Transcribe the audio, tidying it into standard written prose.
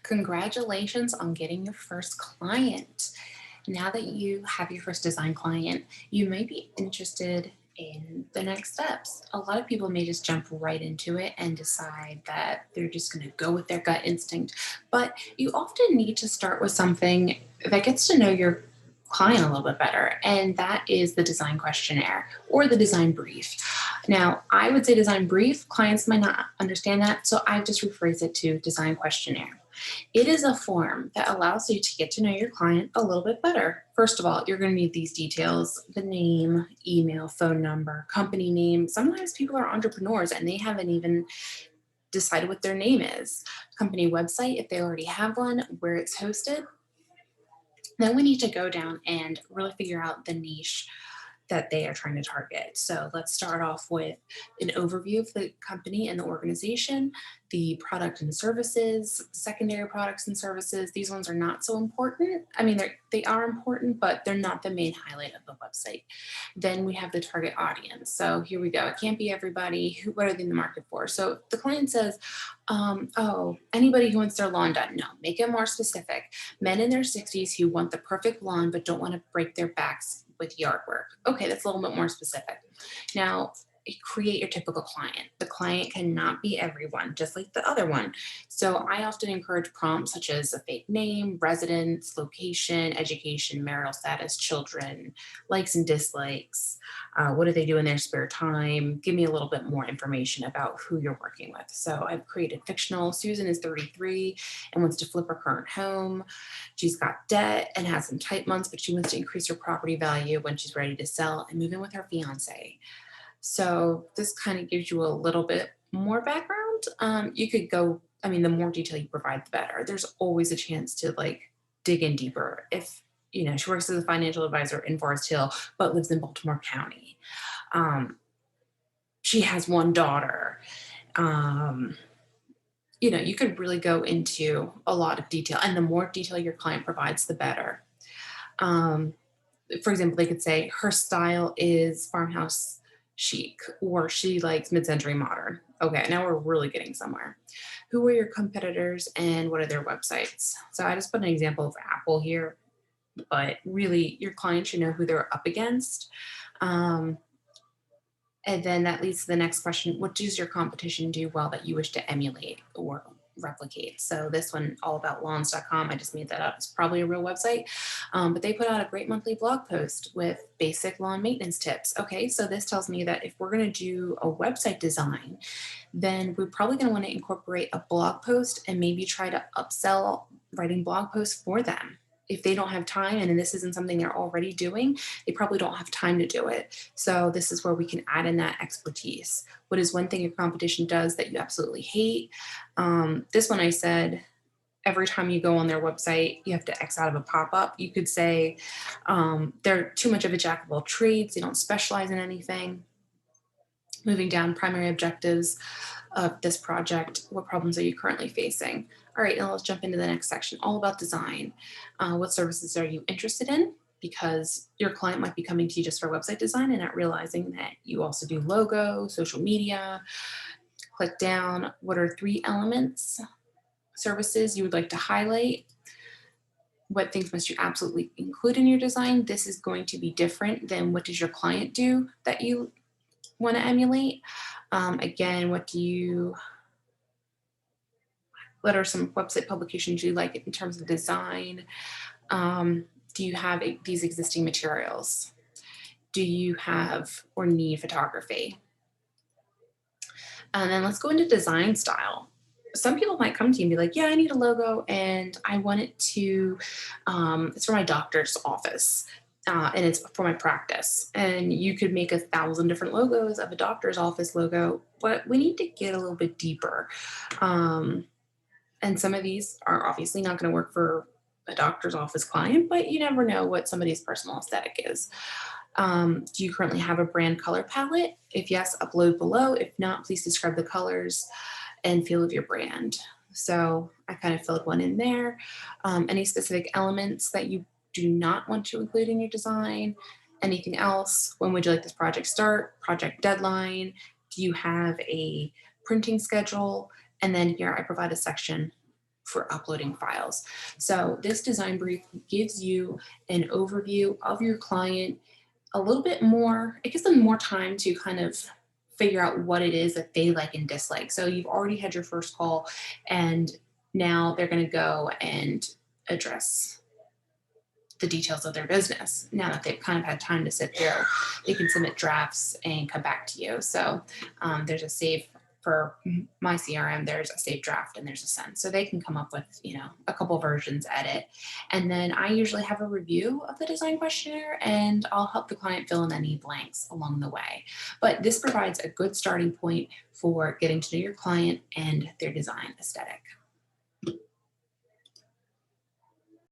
Congratulations on getting your first client. Now that you have your first design client, you may be interested in the next steps. A lot of people may just jump right into it and decide that they're just going to go with their gut instinct. But you often need to start with something that gets to know your client a little bit better, and that is the design questionnaire or the design brief. Now, I would say design brief, clients might not understand that, so I just rephrase it to design questionnaire. It is a form that allows you to get to know your client a little bit better. First of all, you're going to need these details: the name, email, phone number, company name. Sometimes people are entrepreneurs and they haven't even decided what their name is. Company website, if they already have one, where it's hosted. Then we need to go down and really figure out the niche that they are trying to target. So let's start off with an overview of the company and the organization, the product and services, secondary products and services. These ones are not so important. I mean, they are important, but they're not the main highlight of the website. Then we have the target audience. So here we go. It can't be everybody. What are they in the market for? So if the client says, oh, anybody who wants their lawn done. No, make it more specific. Men in their 60s who want the perfect lawn but don't want to break their backs with yard work. Okay, that's a little bit more specific. Now, create your typical client. The client cannot be everyone, just like the other one. So I often encourage prompts such as a fake name, residence, location, education, marital status, children, likes and dislikes. What do they do in their spare time? Give me a little bit more information about who you're working with. So I've created fictional. Susan is 33 and wants to flip her current home. She's got debt and has some tight months, but she wants to increase her property value when she's ready to sell and move in with her fiance. So this kind of gives you a little bit more background. You could go, I mean, the more detail you provide, the better. There's always a chance to like dig in deeper. If, she works as a financial advisor in Forest Hill, but lives in Baltimore County. Um, she has one daughter. Um, you could really go into a lot of detail, and the more detail your client provides, the better. Um, for example, they could say her style is farmhouse chic, or she likes mid-century modern. Okay, now we're really getting somewhere. Who are your competitors and what are their websites? So I just put an example of Apple here, but really your client should know who they're up against. Um, and then that leads to the next question: what does your competition do well that you wish to emulate or replicate? So this one, allaboutLawns.com, I just made that up. It's probably a real website. But they put out a great monthly blog post with basic lawn maintenance tips. Okay, so this tells me that if we're going to do a website design, then we're probably going to want to incorporate a blog post and maybe try to upsell writing blog posts for them. If they don't have time and this isn't something they're already doing, they probably don't have time to do it. So this is where we can add in that expertise. What is one thing your competition does that you absolutely hate? This one I said, every time you go on their website, you have to X out of a pop-up. You could say they're too much of a jack of all trades. They don't specialize in anything. Moving down, primary objectives of this project. What problems are you currently facing? All right, now let's jump into the next section, all about design. What services are you interested in? Because your client might be coming to you just for website design and not realizing that you also do logo, social media. Click down. What are 3 services you would like to highlight? What things must you absolutely include in your design? This is going to be different than what does your client do that you want to emulate. Again, what are some website publications you like in terms of design? Do you have these existing materials? Do you have or need photography? And then let's go into design style. Some people might come to you and be like, yeah, I need a logo and I want it to, it's for my doctor's office. And it's for my practice. And you could make 1,000 different logos of a doctor's office logo, but we need to get a little bit deeper. And some of these are obviously not going to work for a doctor's office client, but you never know what somebody's personal aesthetic is. Do you currently have a brand color palette? If yes, upload below. If not, please describe the colors and feel of your brand. So I kind of filled one in there. Any specific elements that you do not want to include in your design? Anything else? When would you like this project start? Project deadline? Do you have a printing schedule? And then here I provide a section for uploading files. So this design brief gives you an overview of your client a little bit more, it gives them more time to kind of figure out what it is that they like and dislike. So you've already had your first call, and now they're going to go and address the details of their business. Now that they've kind of had time to sit through, they can submit drafts and come back to you. So there's a save for my CRM. There's a save draft and there's a send. So they can come up with, a couple versions, edit, and then I usually have a review of the design questionnaire, and I'll help the client fill in any blanks along the way. But this provides a good starting point for getting to know your client and their design aesthetic.